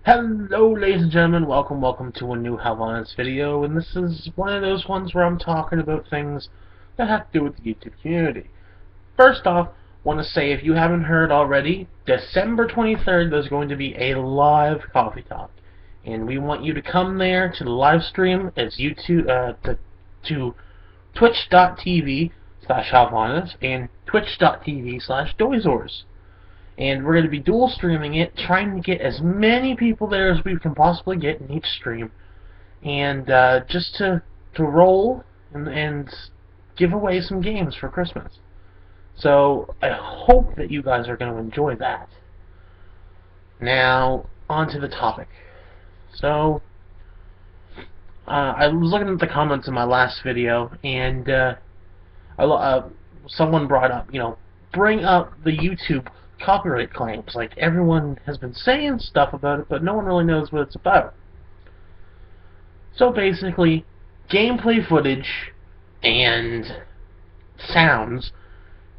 Hello ladies and gentlemen, welcome to a new Havana's video, and this is one of those ones where I'm talking about things that have to do with the YouTube community. First off, want to say if you haven't heard already, December 23rd there's going to be a live coffee talk, and we want you to come there to the live stream. It's YouTube to twitch.tv/Havanas and twitch.tv/Doizors. And we're going to be dual streaming it, trying to get as many people there as we can possibly get in each stream, and just to roll and give away some games for Christmas. So I hope that you guys are going to enjoy that. Now, on to the topic. So I was looking at the comments in my last video, and someone brought up, bring up the YouTube copyright claims. Like, everyone has been saying stuff about it, but no one really knows what it's about. So basically, gameplay footage and sounds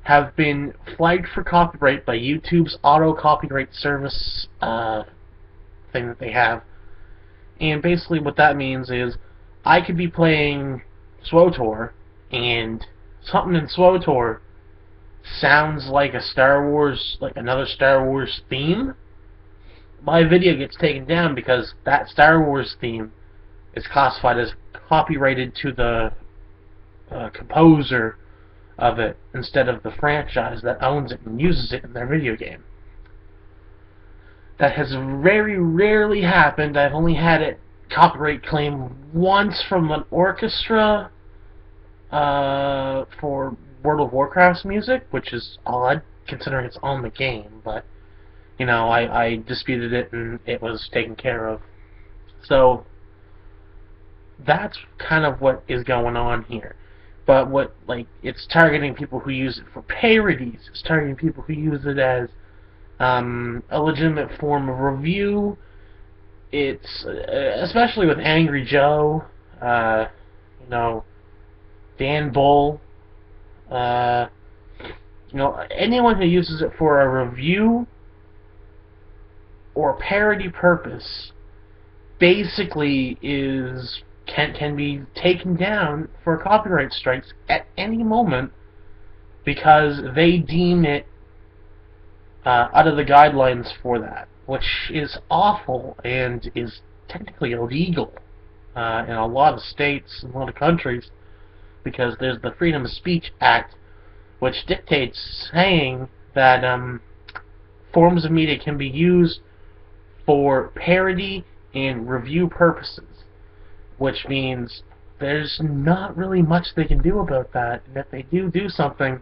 have been flagged for copyright by YouTube's auto copyright service thing that they have. And basically what that means is I could be playing SWTOR, and something in SWTOR sounds like a Star Wars, like another Star Wars theme. My video gets taken down because that Star Wars theme is classified as copyrighted to the composer of it instead of the franchise that owns it and uses it in their video game. That has very rarely happened. I've only had it copyright claim once from an orchestra for World of Warcraft's music, which is odd considering it's on the game, but I disputed it and it was taken care of. So that's kind of what is going on here. But it's targeting people who use it for parodies. It's targeting people who use it as a legitimate form of review. It's especially with Angry Joe, Dan Bull, anyone who uses it for a review or parody purpose basically can be taken down for copyright strikes at any moment because they deem it out of the guidelines for that, which is awful and is technically illegal in a lot of states and a lot of countries, because there's the Freedom of Speech Act, which dictates saying that forms of media can be used for parody and review purposes, which means there's not really much they can do about that. And if they do something,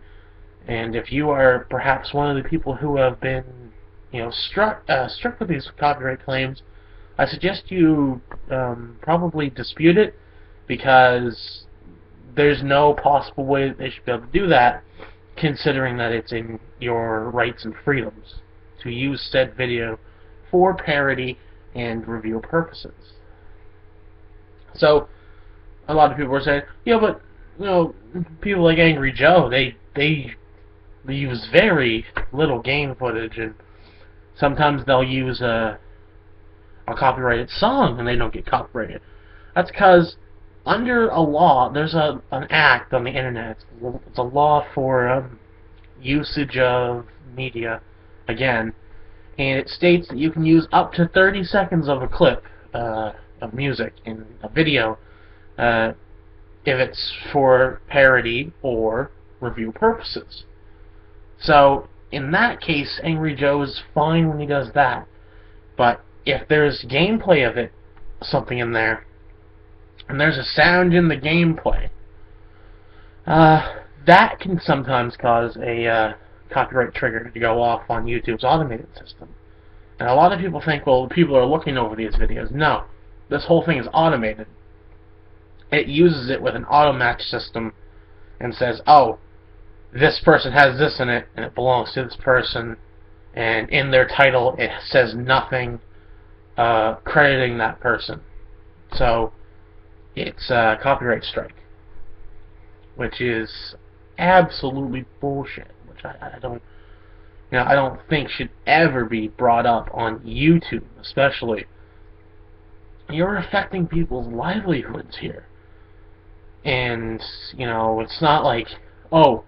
and if you are perhaps one of the people who have been struck with these copyright claims, I suggest you probably dispute it, because there's no possible way that they should be able to do that, considering that it's in your rights and freedoms to use said video for parody and review purposes. So a lot of people are saying, but people like Angry Joe, they use very little game footage, and sometimes they'll use a copyrighted song and they don't get copyrighted. That's because under a law, there's an act on the internet. It's a law for usage of media, again, and it states that you can use up to 30 seconds of a clip of music in a video if it's for parody or review purposes. So in that case, Angry Joe is fine when he does that. But if there's gameplay of it, something in there, and there's a sound in the gameplay, that can sometimes cause a copyright trigger to go off on YouTube's automated system. And a lot of people think, well, people are looking over these videos. No, this whole thing is automated. It uses it with an auto match system and says, oh, this person has this in it, and it belongs to this person, and in their title it says nothing crediting that person. So it's a copyright strike, which is absolutely bullshit, which I don't I don't think should ever be brought up on YouTube, especially. You're affecting people's livelihoods here. And, it's not like, oh,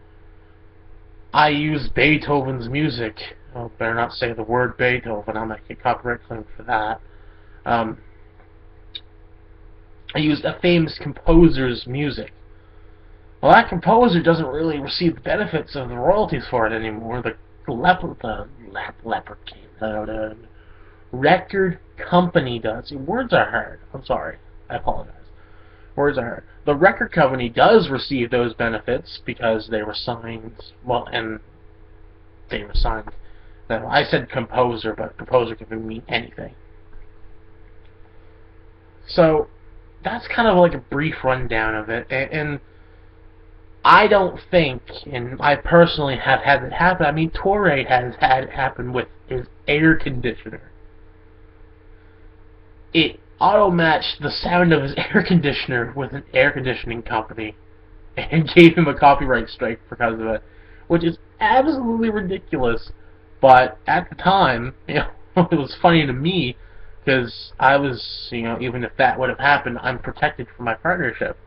I use Beethoven's music. Oh, better not say the word Beethoven, I'll make a copyright claim for that. I used a famous composer's music. Well, that composer doesn't really receive the benefits of the royalties for it anymore. The record company does. See, words are hard. I'm sorry. I apologize. Words are hard. The record company does receive those benefits because they were signed. Well, and they were signed. Now, I said composer, but composer can mean anything. So that's kind of like a brief rundown of it, and I don't think, and I personally have had it happen. I mean, Torre has had it happen with his air conditioner. It auto-matched the sound of his air conditioner with an air conditioning company and gave him a copyright strike because of it, which is absolutely ridiculous. But at the time, it was funny to me because I was, even if that would have happened, I'm protected from my partnership.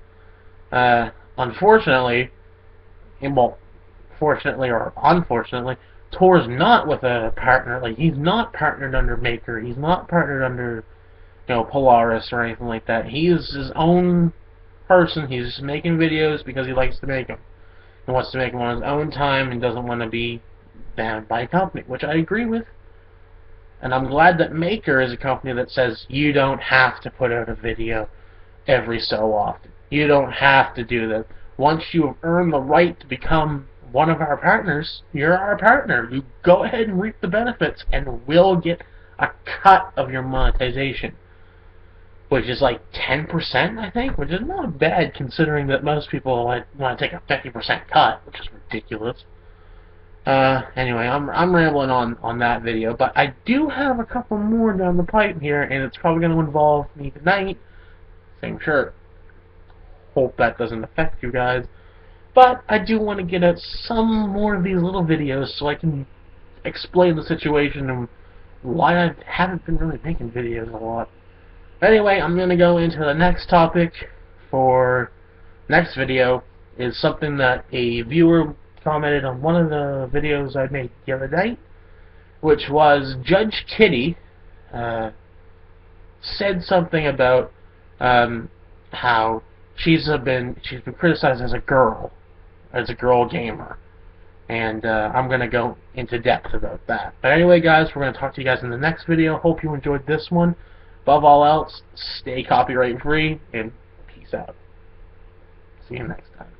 Unfortunately, fortunately or unfortunately, Tor's not with a partner. Like, he's not partnered under Maker. He's not partnered under, Polaris or anything like that. He is his own person. He's just making videos because he likes to make them. He wants to make them on his own time and doesn't want to be bound by a company, which I agree with. And I'm glad that Maker is a company that says you don't have to put out a video every so often. You don't have to do that. Once you have earned the right to become one of our partners, you're our partner. You go ahead and reap the benefits, and we'll get a cut of your monetization, which is like 10%, I think, which is not bad considering that most people want to take a 50% cut, which is ridiculous. Anyway, I'm rambling on that video, but I do have a couple more down the pipe here, and it's probably going to involve me tonight. Same shirt. Hope that doesn't affect you guys. But I do want to get out some more of these little videos so I can explain the situation and why I haven't been really making videos a lot. Anyway, I'm going to go into the next topic for next video. Is something that a viewer commented on one of the videos I made the other night, which was Judge Kitty said something about how she's been criticized as a girl gamer, and I'm gonna go into depth about that. But anyway, guys, we're gonna talk to you guys in the next video. Hope you enjoyed this one. Above all else, stay copyright free and peace out. See you next time.